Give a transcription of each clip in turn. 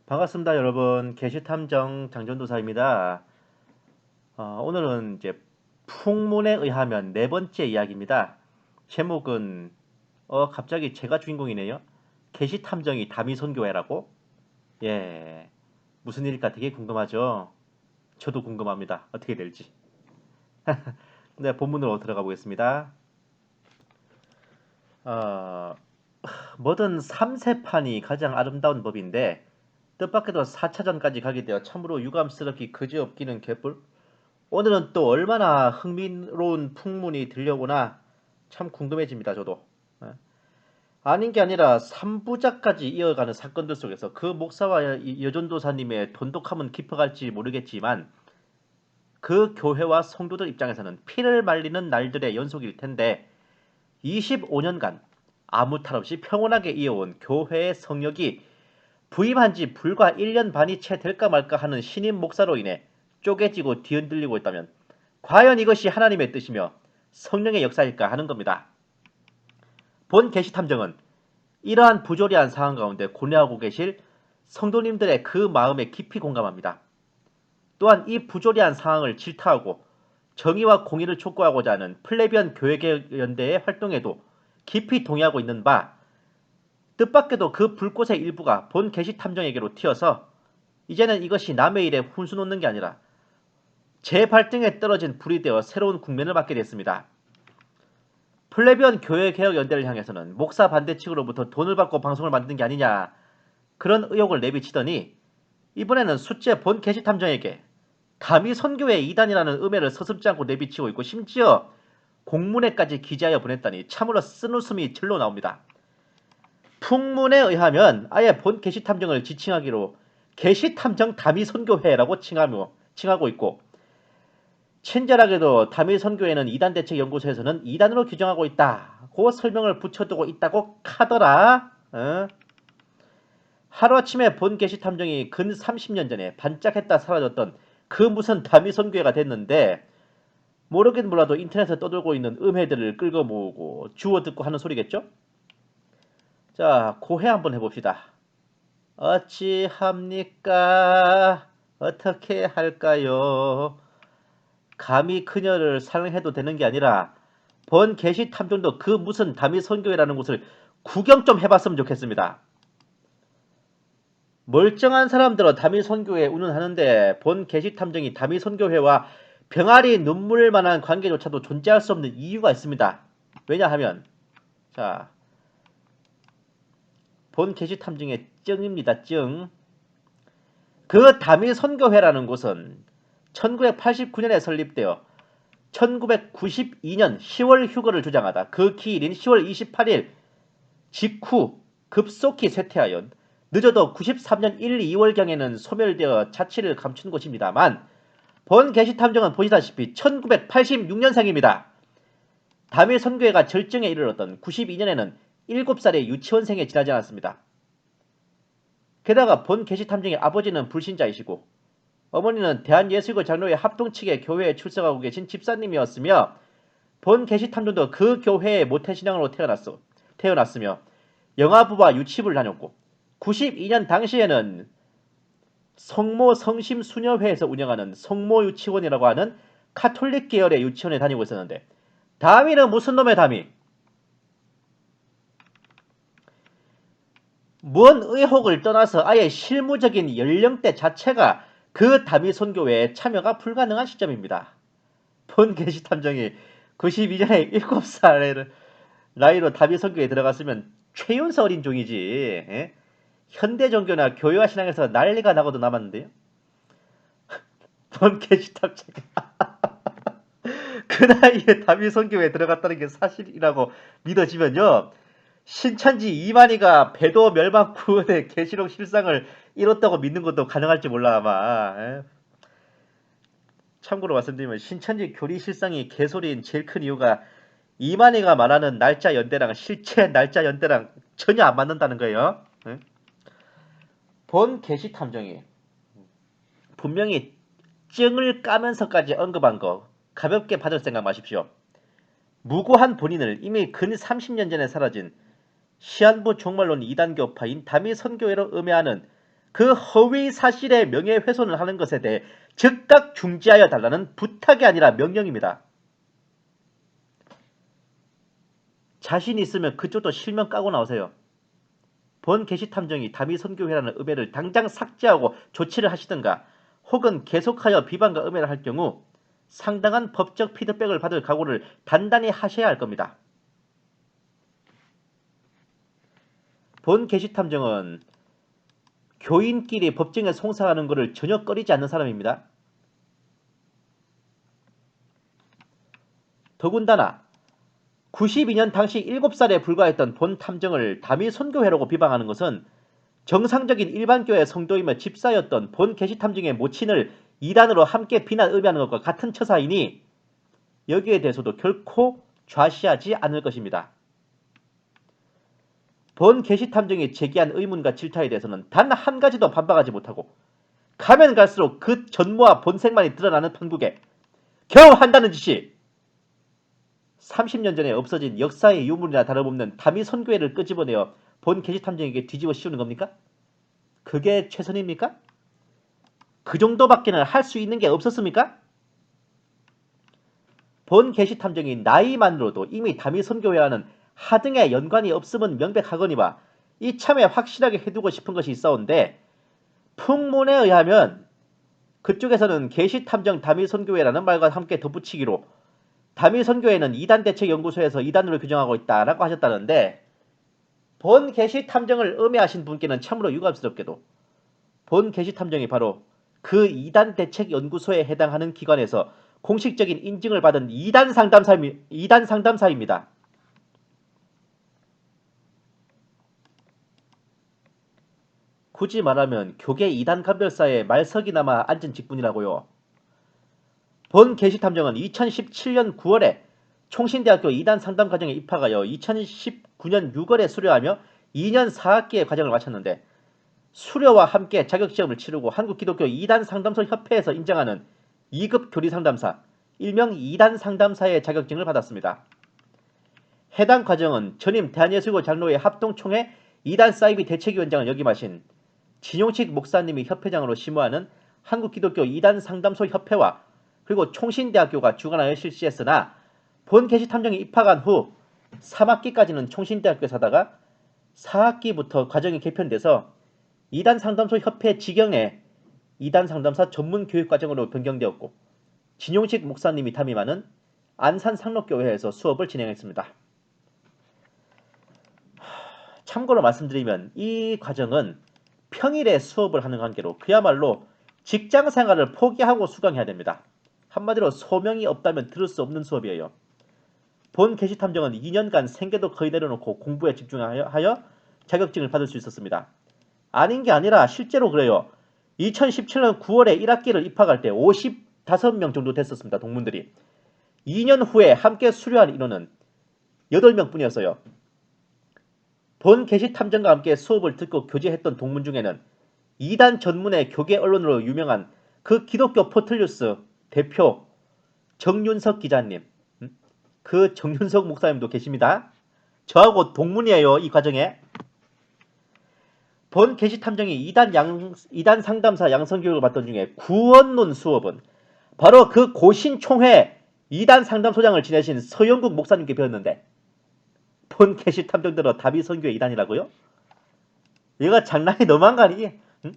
반갑습니다, 여러분. 게시탐정 장전도사입니다. 오늘은 이제 풍문에 의하면 네 번째 이야기입니다. 제목은 갑자기 제가 주인공이네요. 게시탐정이 다미선교회라고? 예, 무슨 일일까 되게 궁금하죠? 저도 궁금합니다. 어떻게 될지. 네, 본문으로 들어가 보겠습니다. 어, 뭐든 3세판이 가장 아름다운 법인데 뜻밖에도 4차전까지 가게 되어 참으로 유감스럽기 그지없기는 개뿔. 오늘은 또 얼마나 흥미로운 풍문이 들려오나 참 궁금해집니다, 저도. 예. 아닌 게 아니라 3부작까지 이어가는 사건들 속에서 그 목사와 여전도사님의 돈독함은 깊어갈지 모르겠지만 그 교회와 성도들 입장에서는 피를 말리는 날들의 연속일 텐데 25년간 아무 탈 없이 평온하게 이어온 교회의 성역이 부임한 지 불과 1년 반이 채 될까 말까 하는 신임 목사로 인해 쪼개지고 뒤흔들리고 있다면 과연 이것이 하나님의 뜻이며 성령의 역사일까 하는 겁니다. 본 계시탐정은 이러한 부조리한 상황 가운데 고뇌하고 계실 성도님들의 그 마음에 깊이 공감합니다. 또한 이 부조리한 상황을 질타하고 정의와 공의를 촉구하고자 하는 플레비안 교회연대의 활동에도 깊이 동의하고 있는 바, 뜻밖에도 그 불꽃의 일부가 본 계시탐정에게로 튀어서 이제는 이것이 남의 일에 훈수 놓는 게 아니라 제 발등에 떨어진 불이 되어 새로운 국면을 맞게 됐습니다. 플레비언 교회개혁연대를 향해서는 목사 반대 측으로부터 돈을 받고 방송을 만든 게 아니냐, 그런 의혹을 내비치더니 이번에는 숫제 본 게시탐정에게 감히 선교의 이단이라는 음해를 서슴지 않고 내비치고 있고 심지어 공문에까지 기재하여 보냈다니 참으로 쓴웃음이 절로 나옵니다. 풍문에 의하면 아예 본 게시탐정을 지칭하기로 게시탐정 다미선교회라고 칭하고 있고, 친절하게도 다미선교회는 이단대책연구소에서는 이단으로 규정하고 있다고 설명을 붙여두고 있다고 카더라. 하루아침에 본 게시탐정이 근 30년 전에 반짝했다 사라졌던 그 무슨 다미선교회가 됐는데, 모르긴 몰라도 인터넷에 떠돌고 있는 음해들을 끌고 모으고 주워 듣고 하는 소리겠죠? 자, 고해 한번 해봅시다. 어찌합니까? 어떻게 할까요? 감히 그녀를 사랑해도 되는 게 아니라 본 게시탐정도 그 무슨 다미선교회라는 곳을 구경 좀 해봤으면 좋겠습니다. 멀쩡한 사람들은 다미선교회에 운운하는데 본 게시탐정이 다미선교회와 병아리 눈물 만한 관계조차도 존재할 수 없는 이유가 있습니다. 왜냐하면 자, 본 게시탐정의 증입니다. 증. 그 다미선교회라는 곳은 1989년에 설립되어 1992년 10월 휴거를 주장하다 그 기일인 10월 28일 직후 급속히 쇠퇴하여 늦어도 93년 1, 2월경에는 소멸되어 자취를 감춘 곳입니다만, 본 게시탐정은 보시다시피 1986년생입니다. 다미 선교회가 절정에 이르렀던 92년에는 7살의 유치원생에 지나지 않았습니다. 게다가 본 게시탐정의 아버지는 불신자이시고 어머니는 대한예수교 장로회 합동 측의 교회에 출석하고 계신 집사님이었으며, 본 게시탐정도 그 교회의 모태신앙으로 태어났으며 영아부와 유치부를 다녔고 92년 당시에는 성모 성심 수녀회에서 운영하는 성모 유치원이라고 하는 카톨릭 계열의 유치원에 다니고 있었는데, 다미는 무슨 놈의 다미? 뭔 의혹을 떠나서 아예 실무적인 연령대 자체가 그 다미 선교회에 참여가 불가능한 시점입니다. 본 게시탐정이 92년에 7살의 나이로 다미 선교회에 들어갔으면 최연소 어린 종이지. 예? 현대 종교나 교회와 신앙에서 난리가 나고도 남았는데요. 본 게시탐정 그 나이에 다미 선교회에 들어갔다는 게 사실이라고 믿어지면요, 신천지 이만희가 배도 멸망 구원의 계시록 실상을 이뤘다고 믿는 것도 가능할지 몰라 아마. 참고로 말씀드리면 신천지 교리 실상이 개소리인 제일 큰 이유가 이만희가 말하는 날짜 연대랑 실제 날짜 연대랑 전혀 안 맞는다는 거예요. 본 게시 탐정이 분명히 증을 까면서까지 언급한 거 가볍게 받을 생각 마십시오. 무고한 본인을 이미 근 30년 전에 사라진 시한부 종말론 이단교파인 다미 선교회로 음해하는 그 허위 사실의 명예훼손을 하는 것에 대해 즉각 중지하여 달라는 부탁이 아니라 명령입니다. 자신 있으면 그쪽도 실명 까고 나오세요. 본 게시탐정이 다미선교회라는 음해를 당장 삭제하고 조치를 하시든가 혹은 계속하여 비방과 음해를 할 경우 상당한 법적 피드백을 받을 각오를 단단히 하셔야 할 겁니다. 본 게시탐정은 교인끼리 법정에 송사하는 것을 전혀 꺼리지 않는 사람입니다. 더군다나 92년 당시 7살에 불과했던 본 탐정을 다미선교회라고 비방하는 것은 정상적인 일반교회 성도이며 집사였던 본 게시탐정의 모친을 이단으로 함께 비난 의미하는 것과 같은 처사이니 여기에 대해서도 결코 좌시하지 않을 것입니다. 본 게시탐정이 제기한 의문과 질타에 대해서는 단 한 가지도 반박하지 못하고 가면 갈수록 그 전모와 본색만이 드러나는 판국에 겨우 한다는 짓이 30년 전에 없어진 역사의 유물이나 다름없는 다미선교회를 끄집어내어 본 게시탐정에게 뒤집어 씌우는 겁니까? 그게 최선입니까? 그 정도밖에는 할 수 있는 게 없었습니까? 본 게시탐정이 나이만으로도 이미 다미선교회와는 하등의 연관이 없음은 명백하거니와 이참에 확실하게 해두고 싶은 것이 있어온데 풍문에 의하면 그쪽에서는 게시탐정 다미선교회라는 말과 함께 덧붙이기로 다미선교회는 이단대책연구소에서 이단으로 규정하고 있다라고 하셨다는데 본 게시탐정을 음해하신 분께는 참으로 유감스럽게도 본 게시탐정이 바로 그 이단대책연구소에 해당하는 기관에서 공식적인 인증을 받은 이단 상담사입니다. 굳이 말하면 교계 이단 감별사에 말석이나마 앉은 직분이라고요. 본 게시탐정은 2017년 9월에 총신대학교 이단 상담과정에 입학하여 2019년 6월에 수료하며 2년 4학기의 과정을 마쳤는데 수료와 함께 자격시험을 치르고 한국기독교 이단 상담소 협회에서 인정하는 2급 교리상담사, 일명 이단 상담사의 자격증을 받았습니다. 해당 과정은 전임 대한예수교 장로회 합동총회 이단 사이비 대책위원장을 역임하신 진용식 목사님이 협회장으로 심무하는 한국기독교 이단 상담소 협회와 그리고 총신대학교가 주관하여 실시했으나 본 게시탐정이 입학한 후 3학기까지는 총신대학교에 사다가 4학기부터 과정이 개편돼서 이단 상담소 협회 직영의 이단 상담사 전문 교육 과정으로 변경되었고 진용식 목사님이 담임하는 안산 상록교회에서 수업을 진행했습니다. 참고로 말씀드리면 이 과정은 평일에 수업을 하는 관계로 그야말로 직장 생활을 포기하고 수강해야 됩니다. 한마디로 소명이 없다면 들을 수 없는 수업이에요. 본 게시탐정은 2년간 생계도 거의 내려놓고 공부에 집중하여 자격증을 받을 수 있었습니다. 아닌 게 아니라 실제로 그래요. 2017년 9월에 1학기를 입학할 때 55명 정도 됐었습니다. 동문들이. 2년 후에 함께 수료한 인원은 8명 뿐이었어요. 본 게시탐정과 함께 수업을 듣고 교제했던 동문 중에는 이단 전문의 교계 언론으로 유명한 그 기독교 포털뉴스 대표 정윤석 기자님, 그 정윤석 목사님도 계십니다. 저하고 동문이에요. 이 과정에. 본 게시탐정이 이단 상담사 양성교육을 받던 중에 구원론 수업은 바로 그 고신총회 이단 상담소장을 지내신 서영국 목사님께 배웠는데 본 게시탐정들은 다비선교회 이단이라고요? 이거 장난이 너무한 거 아니니? 응?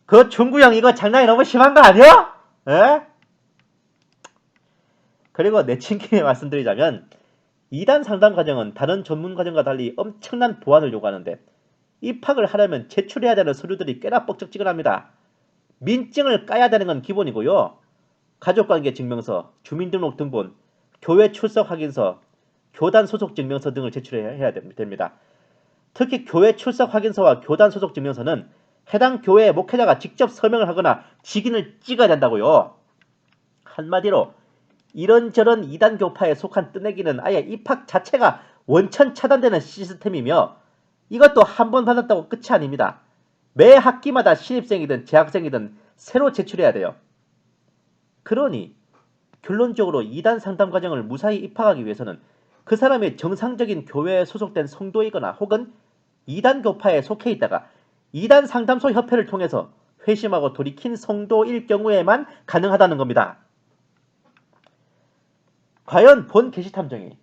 그 중구형 이거 장난이 너무 심한 거 아니야? 에? 그리고 내친김에 말씀드리자면 이단 상담 과정은 다른 전문 과정과 달리 엄청난 보안을 요구하는데 입학을 하려면 제출해야 되는 서류들이 꽤나 뻑적지근합니다. 민증을 까야 되는 건 기본이고요. 가족관계 증명서, 주민등록등본, 교회 출석 확인서, 교단 소속 증명서 등을 제출해야 됩니다. 특히 교회 출석 확인서와 교단 소속 증명서는 해당 교회의 목회자가 직접 서명을 하거나 직인을 찍어야 된다고요. 한마디로 이런저런 이단 교파에 속한 뜨내기는 아예 입학 자체가 원천 차단되는 시스템이며 이것도 한 번 받았다고 끝이 아닙니다. 매 학기마다 신입생이든 재학생이든 새로 제출해야 돼요. 그러니 결론적으로 이단 상담 과정을 무사히 입학하기 위해서는 그 사람이 정상적인 교회에 소속된 성도이거나 혹은 이단 교파에 속해 있다가 이단 상담소 협회를 통해서 회심하고 돌이킨 성도일 경우에만 가능하다는 겁니다. 과연 본 게시탐정이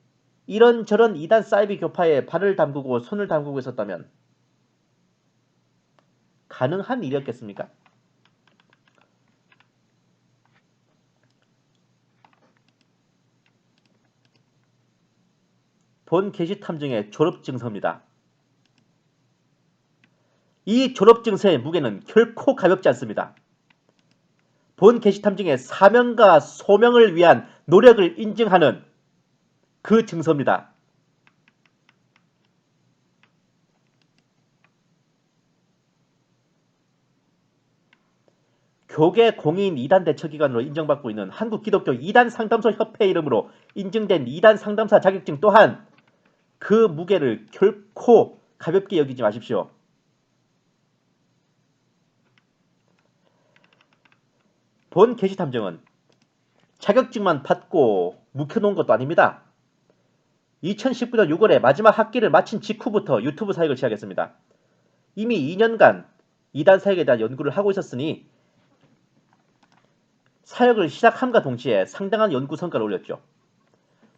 이런저런 이단 사이비 교파에 발을 담그고 손을 담그고 있었다면 가능한 일이었겠습니까? 본 게시탐정의 졸업증서입니다. 이 졸업증서의 무게는 결코 가볍지 않습니다. 본 게시탐정의 사명과 소명을 위한 노력을 인증하는 그 증서입니다. 교계 공인 2단 대처기관으로 인정받고 있는 한국기독교 2단 상담소 협회 이름으로 인증된 2단 상담사 자격증 또한 그 무게를 결코 가볍게 여기지 마십시오. 본 게시탐정은 자격증만 받고 묵혀놓은 것도 아닙니다. 2019년 6월에 마지막 학기를 마친 직후부터 유튜브 사역을 시작했습니다. 이미 2년간 2단 사역에 대한 연구를 하고 있었으니 사역을 시작함과 동시에 상당한 연구 성과를 올렸죠.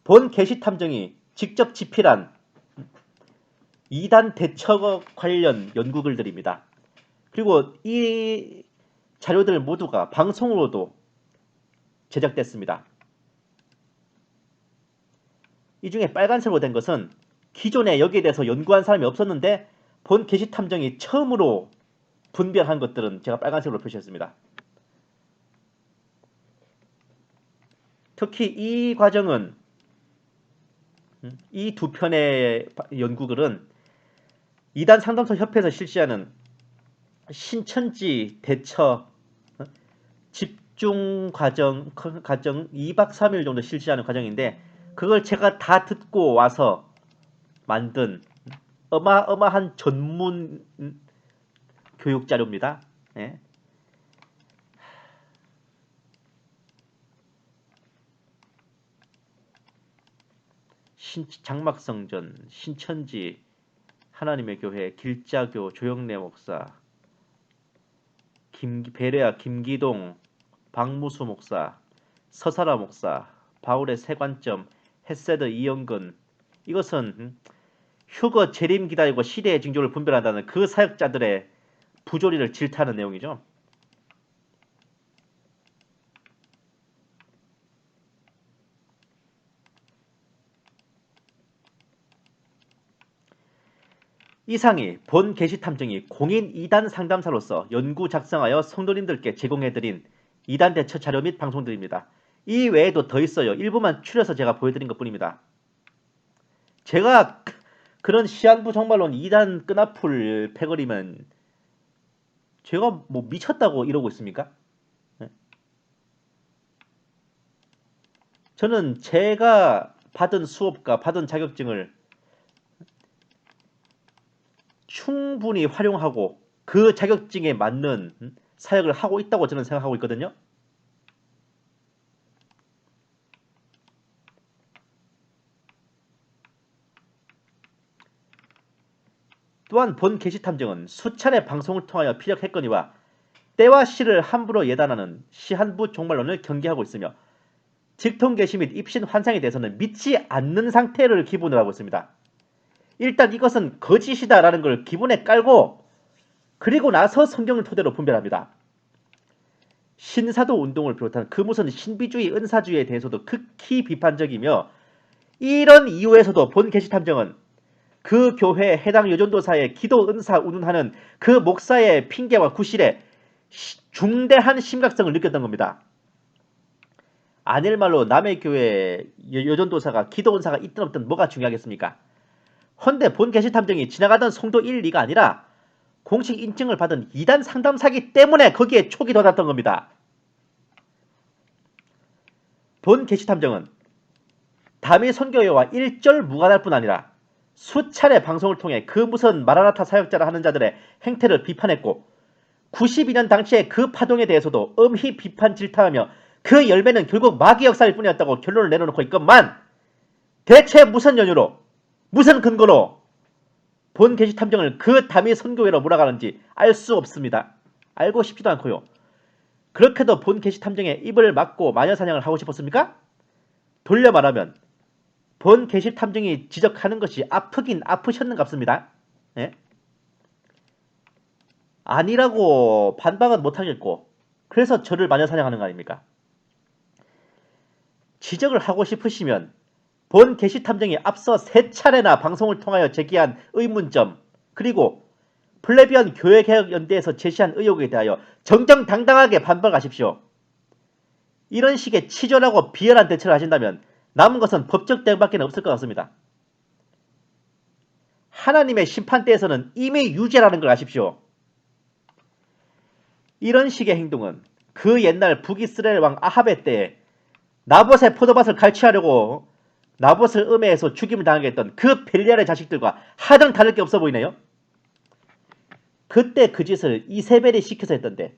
본 게시탐정이 직접 집필한 2단 대처 관련 연구글들입니다. 그리고 이 자료들 모두가 방송으로도 제작됐습니다. 이 중에 빨간색으로 된 것은 기존에 여기에 대해서 연구한 사람이 없었는데 본 게시탐정이 처음으로 분별한 것들은 제가 빨간색으로 표시했습니다. 특히 이 과정은 이 두 편의 연구글은 2단 상담소 협회에서 실시하는 신천지 대처 집중 과정 2박 3일 정도 실시하는 과정인데 그걸 제가 다 듣고 와서 만든 어마어마한 전문 교육 자료입니다. 예. 장막성전, 신천지, 하나님의 교회, 길자교, 조영래 목사, 베레아 김기동, 박무수 목사, 서사라 목사, 바울의 세관점, 헤세드 이영근. 이것은 휴거 재림 기다리고 시대의 징조를 분별한다는 그 사역자들의 부조리를 질타하는 내용이죠. 이상이 본 게시탐정이 공인 2단 상담사로서 연구 작성하여 성도님들께 제공해드린 2단 대처 자료 및 방송들입니다. 이 외에도 더 있어요. 일부만 추려서 제가 보여드린 것뿐입니다. 제가 그런 시한부 정말로 2단 끈앞을 패거리면 제가 뭐 미쳤다고 이러고 있습니까? 저는 제가 받은 수업과 받은 자격증을 충분히 활용하고 그 자격증에 맞는 사역을 하고 있다고 저는 생각하고 있거든요. 또한 본 게시탐정은 수차례 방송을 통하여 피력했거니와 때와 시를 함부로 예단하는 시한부 종말론을 경계하고 있으며 직통계시 및 입신 환상에 대해서는 믿지 않는 상태를 기본으로 하고 있습니다. 일단 이것은 거짓이다라는 걸 기본에 깔고 그리고 나서 성경을 토대로 분별합니다. 신사도 운동을 비롯한 그 무슨 신비주의, 은사주의에 대해서도 극히 비판적이며 이런 이유에서도 본 게시탐정은 그 교회 해당 여전도사의 기도 은사 운운하는 그 목사의 핑계와 구실에 중대한 심각성을 느꼈던 겁니다. 아닐 말로 남의 교회 여전도사가 기도 은사가 있든 없든 뭐가 중요하겠습니까? 헌데 본 게시탐정이 지나가던 성도 1, 2가 아니라 공식 인증을 받은 2단 상담사기 때문에 거기에 촉이 돋았던 겁니다. 본 게시탐정은 담임 선교회와 일절 무관할 뿐 아니라 수차례 방송을 통해 그 무슨 마라나타 사역자라 하는 자들의 행태를 비판했고 92년 당시의 그 파동에 대해서도 엄히 비판 질타하며 그 열매는 결국 마귀 역사일 뿐이었다고 결론을 내려놓고 있건만 대체 무슨 연유로 무슨 근거로 본 게시 탐정을 그 담이 선교회로 몰아가는지 알 수 없습니다. 알고 싶지도 않고요. 그렇게도 본 게시 탐정의 입을 막고 마녀 사냥을 하고 싶었습니까? 돌려 말하면 본 게시 탐정이 지적하는 것이 아프긴 아프셨는갑습니다. 예? 아니라고 반박은 못하겠고 그래서 저를 마녀 사냥하는 거 아닙니까? 지적을 하고 싶으시면 본 게시 탐정이 앞서 3차례나 방송을 통하여 제기한 의문점 그리고 플레비안 교회개혁연대에서 제시한 의혹에 대하여 정정당당하게 반박하십시오. 이런 식의 치졸하고 비열한 대처를 하신다면 남은 것은 법적 대응밖에 없을 것 같습니다. 하나님의 심판대에서는 이미 유죄라는 걸 아십시오. 이런 식의 행동은 그 옛날 북이스라엘 왕 아합의 때에 나봇의 포도밭을 갈취하려고 나봇을 음해해서 죽임을 당하게 했던 그 벨리알의 자식들과 하등 다를 게 없어 보이네요. 그때 그 짓을 이세벨이 시켜서 했던데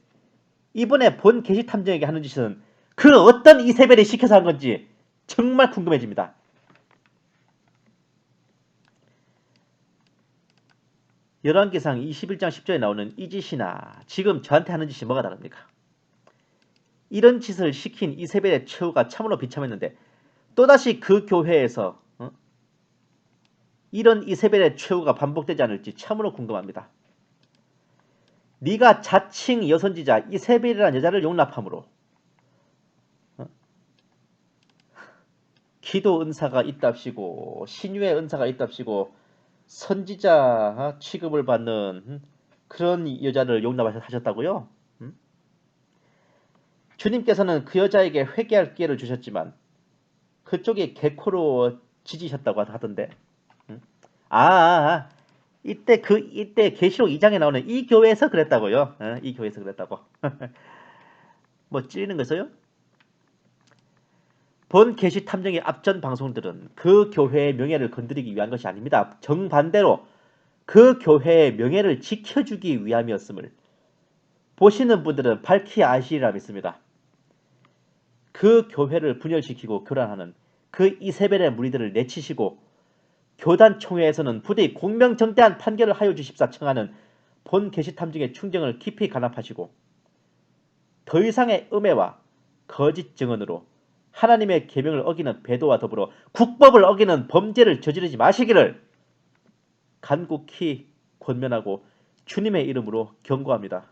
이번에 본 게시 탐정에게 하는 짓은 그 어떤 이세벨이 시켜서 한 건지 정말 궁금해집니다. 열왕기상 21장 10절에 나오는 이 짓이나 지금 저한테 하는 짓이 뭐가 다릅니까? 이런 짓을 시킨 이세벨의 최후가 참으로 비참했는데 또다시 그 교회에서 이런 이세벨의 최후가 반복되지 않을지 참으로 궁금합니다. 네가 자칭 여선지자 이세벨이라는 여자를 용납함으로 기도 은사가 있답시고 신유의 은사가 있답시고 선지자 취급을 받는 그런 여자를 용납하셨다고요? 주님께서는 그 여자에게 회개할 기회를 주셨지만 그쪽이 개코로 지지셨다고 하던데. 이때 계시록 2장에 나오는 이 교회에서 그랬다고요. 이 교회에서 그랬다고. 뭐 찔리는 거있어요? 본 게시 탐정의 앞전 방송들은 그 교회의 명예를 건드리기 위한 것이 아닙니다. 정반대로 그 교회의 명예를 지켜주기 위함이었음을 보시는 분들은 밝히 아시리라 믿습니다. 그 교회를 분열시키고 교란하는 그 이세벨의 무리들을 내치시고 교단 총회에서는 부디 공명정대한 판결을 하여 주십사 청하는 본 게시 탐정의 충정을 깊이 간합하시고 더 이상의 음해와 거짓 증언으로 하나님의 계명을 어기는 배도와 더불어 국법을 어기는 범죄를 저지르지 마시기를 간곡히 권면하고 주님의 이름으로 경고합니다.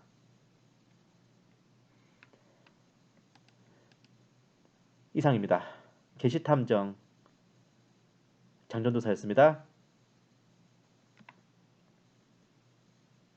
이상입니다. 게시탐정 장전도사였습니다.